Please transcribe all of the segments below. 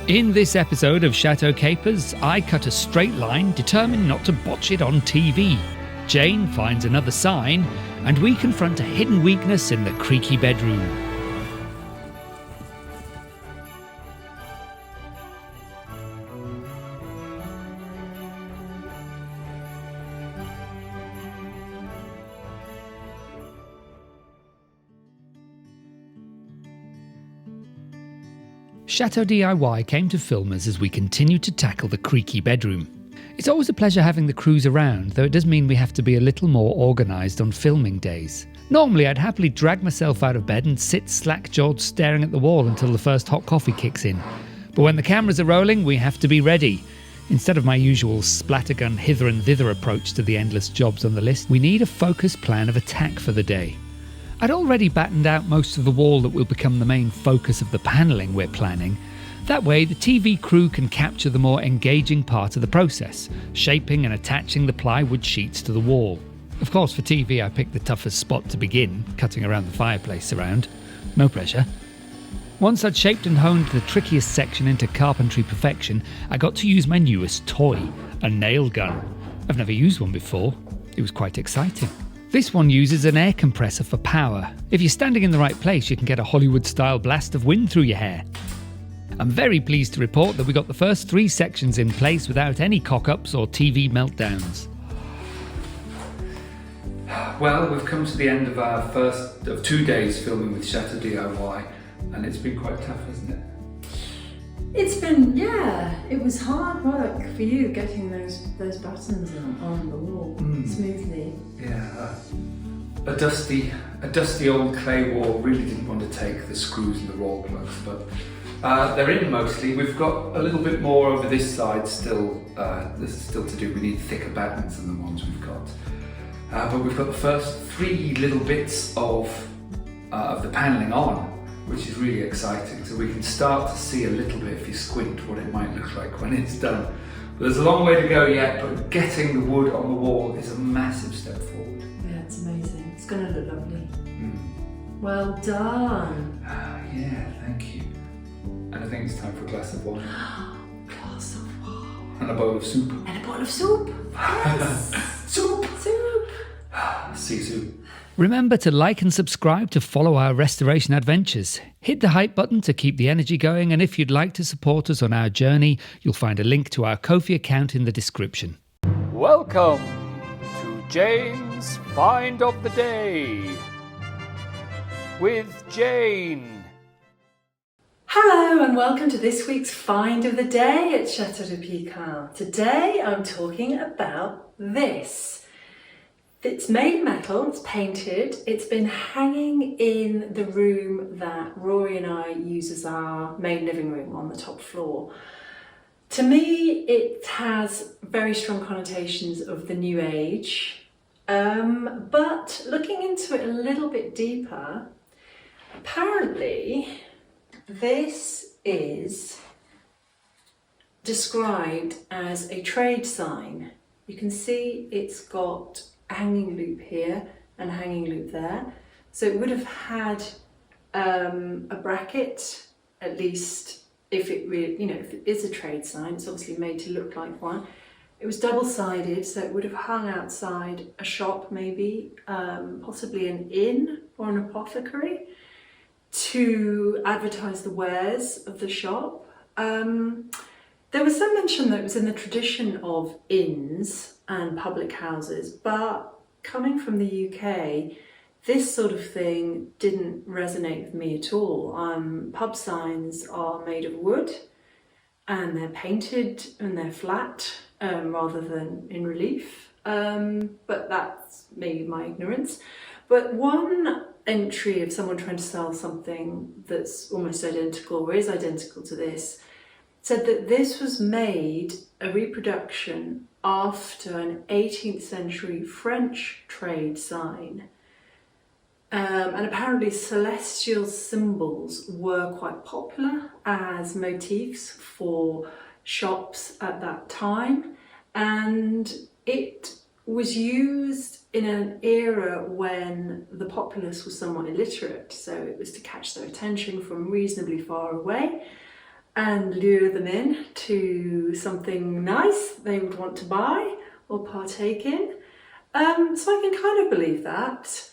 In this episode of Chateau Capers, I cut a straight line, determined not to botch it on TV. Jane finds another sign, and we confront a hidden weakness in the creaky bedroom. Chateau DIY came to film us as we continue to tackle the creaky bedroom. It's always a pleasure having the crews around, though it does mean we have to be a little more organised on filming days. Normally I'd happily drag myself out of bed and sit slack-jawed staring at the wall until the first hot coffee kicks in. But when the cameras are rolling, we have to be ready. Instead of my usual splattergun hither and thither approach to the endless jobs on the list, we need a focused plan of attack for the day. I'd already battened out most of the wall that will become the main focus of the panelling we're planning. That way the TV crew can capture the more engaging part of the process, shaping and attaching the plywood sheets to the wall. Of course, for TV I picked the toughest spot to begin, cutting around the fireplace around. No pressure. Once I'd shaped and honed the trickiest section into carpentry perfection, I got to use my newest toy, a nail gun. I've never used one before. It was quite exciting. This one uses an air compressor for power. If you're standing in the right place, you can get a Hollywood-style blast of wind through your hair. I'm very pleased to report that we got the first 3 sections in place without any cock-ups or TV meltdowns. Well, we've come to the end of our first of 2 days filming with Chateau DIY, and it's been quite tough, hasn't it? It's been, it was hard work for you getting those buttons on the wall smoothly. Yeah, a dusty old clay wall really didn't want to take the screws and the roll plugs, but they're in mostly. We've got a little bit more over this side still. This is still to do. We need thicker battens than the ones we've got. But we've got the first 3 little bits of the panelling on, which is really exciting. So we can start to see a little bit, if you squint, what it might look like when it's done. But there's a long way to go yet, but getting the wood on the wall is a massive step forward. Yeah, it's amazing. It's going to look lovely. Well done. Yeah, thank you. And I think it's time for a glass of wine. Glass of wine. And a bowl of soup. And a bowl of soup. Yes. Soup. Soup. See you soon. Remember to like and subscribe to follow our restoration adventures. Hit the hype button to keep the energy going, and if you'd like to support us on our journey, you'll find a link to our Ko-fi account in the description. Welcome to Jane's Find of the Day with Jane. Hello and welcome to this week's Find of the Day at Château de Pican. Today I'm talking about this. It's made metal, it's painted, it's been hanging in the room that Rory and I use as our main living room on the top floor. To me, it has very strong connotations of the New Age, but looking into it a little bit deeper, apparently this is described as a trade sign. You can see it's got hanging loop here and hanging loop there, so it would have had a bracket, at least if it really, if it is a trade sign. It's obviously made to look like one. It was double-sided, so it would have hung outside a shop, maybe possibly an inn or an apothecary, to advertise the wares of the shop. There was some mention that it was in the tradition of inns and public houses, but coming from the UK, this sort of thing didn't resonate with me at all. Pub signs are made of wood and they're painted and they're flat rather than in relief, but that's maybe my ignorance. But one entry of someone trying to sell something that's almost identical or is identical to this said that this was made a reproduction after an 18th century French trade sign. And apparently celestial symbols were quite popular as motifs for shops at that time, and it was used in an era when the populace was somewhat illiterate, so it was to catch their attention from reasonably far away. and lure them in to something nice they would want to buy or partake in. So I can kind of believe that.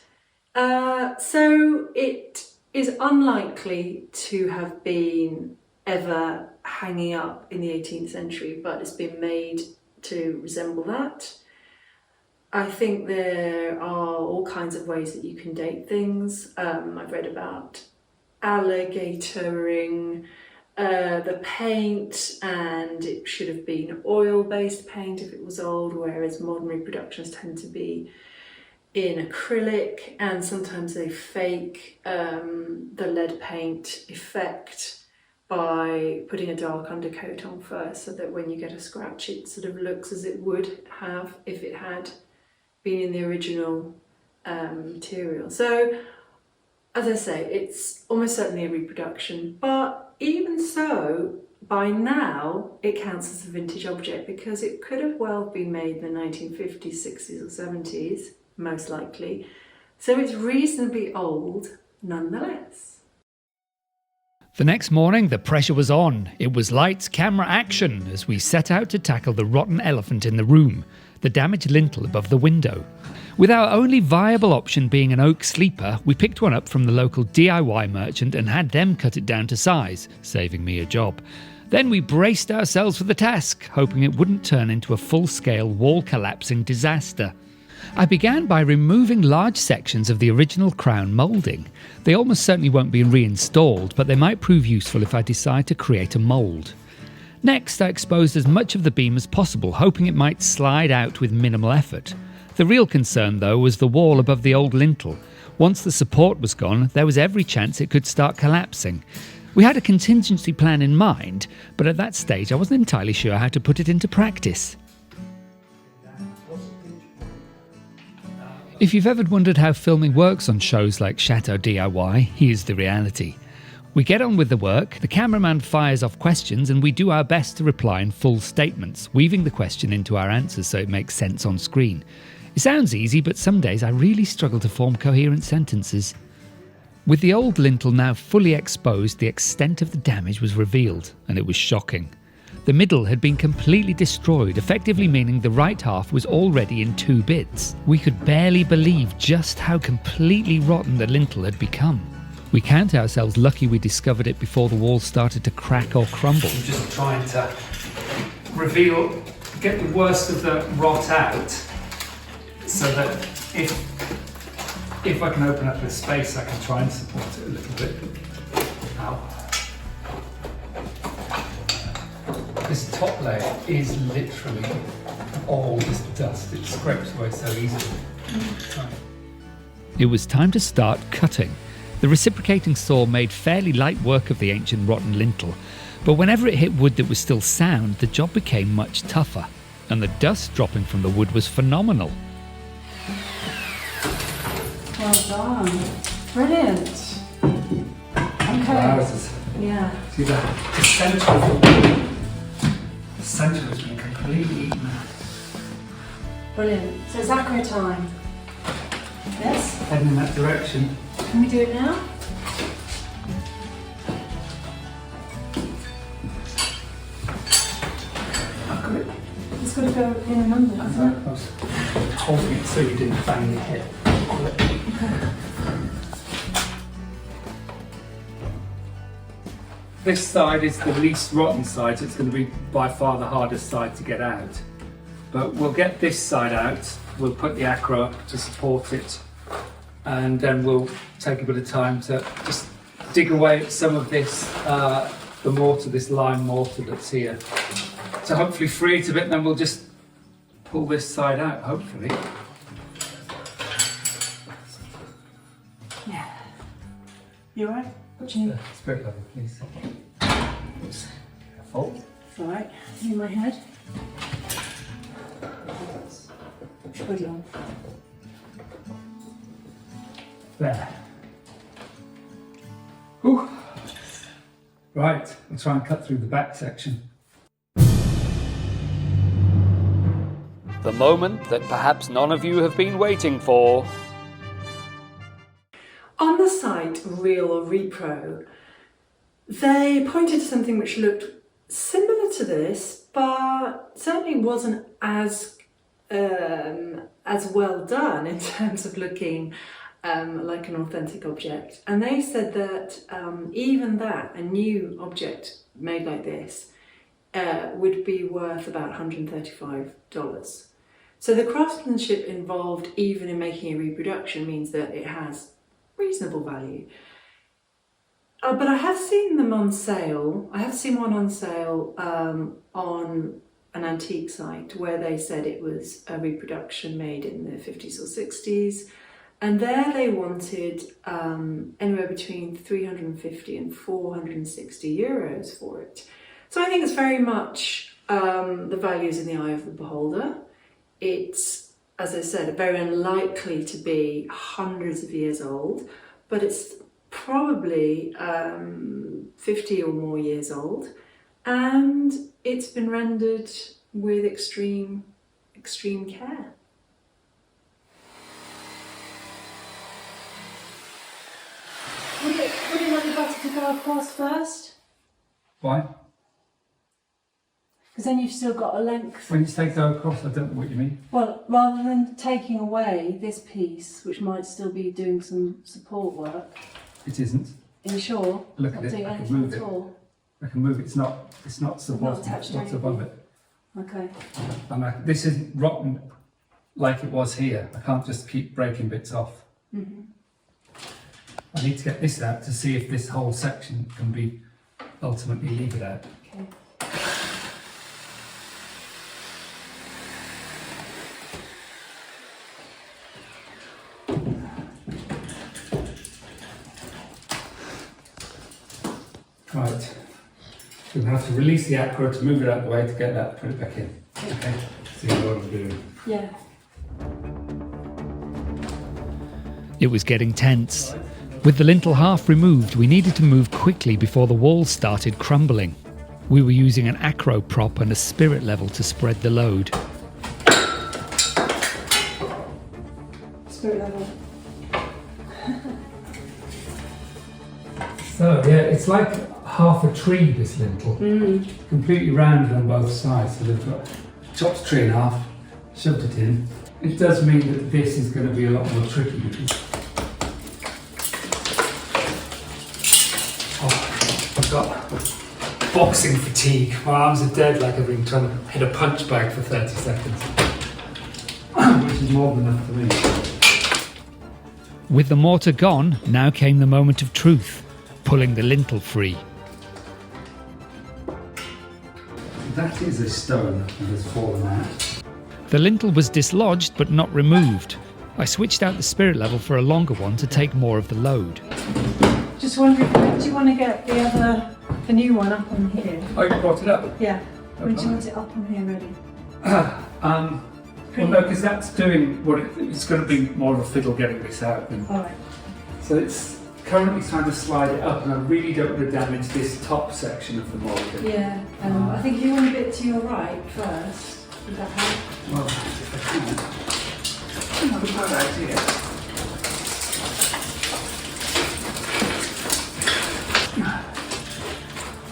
So it is unlikely to have been ever hanging up in the 18th century, but it's been made to resemble that. I think there are all kinds of ways that you can date things. I've read about alligatoring the paint, and it should have been oil-based paint if it was old, whereas modern reproductions tend to be in acrylic, and sometimes they fake the lead paint effect by putting a dark undercoat on first, so that when you get a scratch it sort of looks as it would have if it had been in the original material. So as I say, it's almost certainly a reproduction, but even so, by now it counts as a vintage object because it could have well been made in the 1950s, 60s or 70s, most likely. So it's reasonably old nonetheless. The next morning, the pressure was on. It was lights, camera, action as we set out to tackle the rotten elephant in the room, the damaged lintel above the window. With our only viable option being an oak sleeper, we picked one up from the local DIY merchant and had them cut it down to size, saving me a job. Then we braced ourselves for the task, hoping it wouldn't turn into a full-scale wall-collapsing disaster. I began by removing large sections of the original crown moulding. They almost certainly won't be reinstalled, but they might prove useful if I decide to create a mould. Next, I exposed as much of the beam as possible, hoping it might slide out with minimal effort. The real concern, though, was the wall above the old lintel. Once the support was gone, there was every chance it could start collapsing. We had a contingency plan in mind, but at that stage I wasn't entirely sure how to put it into practice. If you've ever wondered how filming works on shows like Chateau DIY, here's the reality. We get on with the work, the cameraman fires off questions, and we do our best to reply in full statements, weaving the question into our answers so it makes sense on screen. It sounds easy, but some days I really struggle to form coherent sentences. With the old lintel now fully exposed, the extent of the damage was revealed, and it was shocking. The middle had been completely destroyed, effectively meaning the right half was already in 2 bits. We could barely believe just how completely rotten the lintel had become. We count ourselves lucky we discovered it before the walls started to crack or crumble. I'm just trying to get the worst of the rot out, so that if I can open up a space I can try and support it a little bit. Ow. This top layer is literally all this dust. It scrapes away so easily. It was time to start cutting. The reciprocating saw made fairly light work of the ancient rotten lintel, but whenever it hit wood that was still sound, the job became much tougher, and the dust dropping from the wood was phenomenal. Well done. Brilliant. Okay. Yeah. See that? The centre of the wood. The centre has been completely eaten out. Brilliant. So it's acro time. Yes? Heading in that direction. Can we do it now? I've got it. It's got to go in and under, hasn't it? I was holding it so you didn't bang your head. Okay. This side is the least rotten side, so it's going to be by far the hardest side to get out. But we'll get this side out, we'll put the acro up to support it, and then we'll take a bit of time to just dig away at some of this, the mortar, this lime mortar that's here. So hopefully free it a bit, and then we'll just pull this side out, hopefully. Yeah. You alright? Botching? Spirit level, please. Oops. Careful. It's alright. In my head. Good on. There. Whew. Right, I'll try and cut through the back section. The moment that perhaps none of you have been waiting for. On the site Real or Repro, They pointed to something which looked similar to this, but certainly wasn't as well done in terms of looking like an authentic object. And they said that even that, a new object made like this, would be worth about $135. So the craftsmanship involved, even in making a reproduction, means that it has reasonable value. But I have seen them on sale. I have seen one on sale on an antique site where they said it was a reproduction made in the 50s or 60s. And there they wanted anywhere between 350 and 460 euros for it. So I think it's very much the value is in the eye of the beholder. It's, as I said, very unlikely to be hundreds of years old, but it's probably 50 or more years old, and it's been rendered with extreme care. Would you like the butter to go across first? Why? Because then you've still got a length. When you say go across, I don't know what you mean. Well, rather than taking away this piece, which might still be doing some support work. It isn't. Are you sure? Look at it. I can move it. I can move it. It's not supported. attached to What's above it? Okay. And this isn't rotten like it was here. I can't just keep breaking bits off. Mm-hmm. I need to get this out to see if this whole section can be ultimately levered out. Okay. Right. We're going to have to release the acro to move it out of the way to get that, put it back in. Okay. See what I'm doing. Yeah. It was getting tense. With the lintel half removed, we needed to move quickly before the walls started crumbling. We were using an acro prop and a spirit level to spread the load. Spirit level. So yeah, it's like half a tree, this lintel. Completely rounded on both sides. So they've got chopped the tree in half, shoved it in. It does mean that this is going to be a lot more tricky because I've got boxing fatigue. My arms are dead like I've been trying to hit a punch bag for 30 seconds. Which is more than enough for me. With the mortar gone, now came the moment of truth, pulling the lintel free. That is a stone that has fallen out. The lintel was dislodged but not removed. I switched out the spirit level for a longer one to take more of the load. Just wondering, do you want to get the new one up on here? Oh, you brought it up? Yeah. When do you want it up on here ready? Well, no, because that's doing what it's going to be more of a fiddle getting this out. Alright. So it's currently trying to slide it up, and I really don't want to damage this top section of the mortar. Yeah. I think you want a bit to your right first. Would that help? Well, if I can. That's a good idea.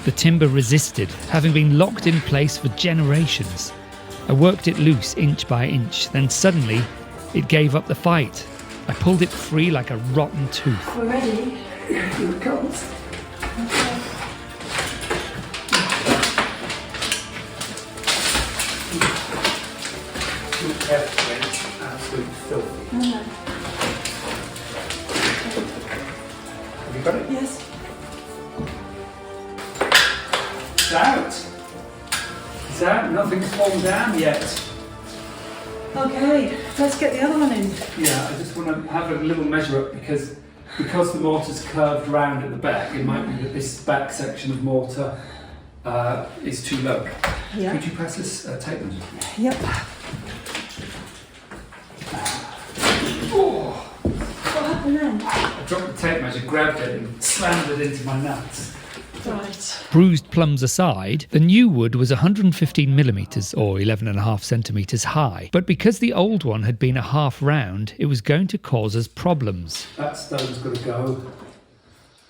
The timber resisted, having been locked in place for generations. I worked it loose inch by inch, then suddenly it gave up the fight. I pulled it free like a rotten tooth. We're ready. Here it comes. Okay. Absolutely filthy. Have you got it? Yes. It's out. It's out. Nothing's fallen down yet. Okay, let's get the other one in. Yeah, I just want to have a little measure up because the mortar's curved round at the back. It might be that this back section of mortar is too low. Yeah. Could you press this tape measure? Yep. Oh. What happened then? I dropped the tape measure, grabbed it and slammed it into my nuts. Right. Bruised plums aside, the new wood was 115mm or 11.5 centimetres high, but because the old one had been a half round, it was going to cause us problems. That stone's got to go.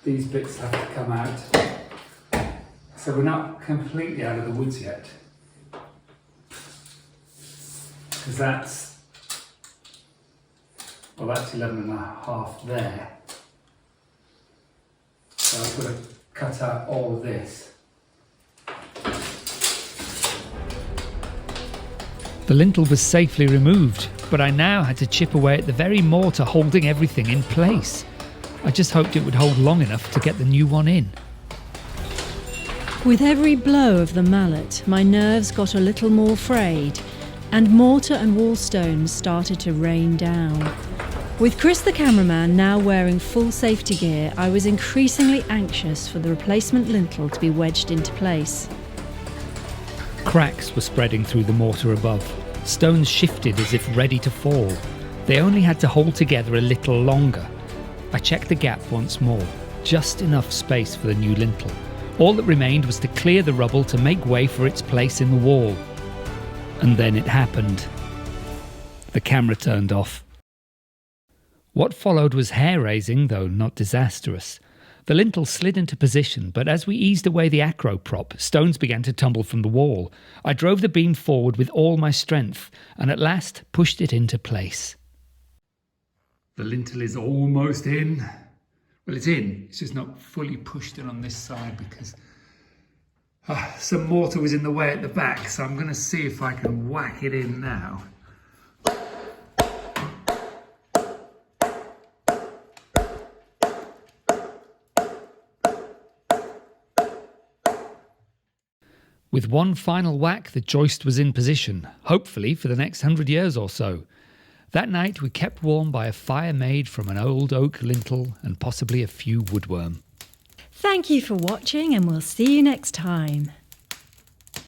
These bits have to come out. So we're not completely out of the woods yet. Because that's 11.5 there. So I've got to cut out all of this. The lintel was safely removed, but I now had to chip away at the very mortar holding everything in place. I just hoped it would hold long enough to get the new one in. With every blow of the mallet, my nerves got a little more frayed, and mortar and wall stones started to rain down. With Chris the cameraman now wearing full safety gear, I was increasingly anxious for the replacement lintel to be wedged into place. Cracks were spreading through the mortar above. Stones shifted as if ready to fall. They only had to hold together a little longer. I checked the gap once more, just enough space for the new lintel. All that remained was to clear the rubble to make way for its place in the wall. And then it happened. The camera turned off. What followed was hair-raising, though not disastrous. The lintel slid into position, but as we eased away the acro prop, stones began to tumble from the wall. I drove the beam forward with all my strength, and at last pushed it into place. The lintel is almost in. Well, it's in. It's just not fully pushed in on this side because some mortar was in the way at the back, so I'm going to see if I can whack it in now. With one final whack, the joist was in position, hopefully for the next 100 years or so. That night we kept warm by a fire made from an old oak lintel and possibly a few woodworm. Thank you for watching, and we'll see you next time.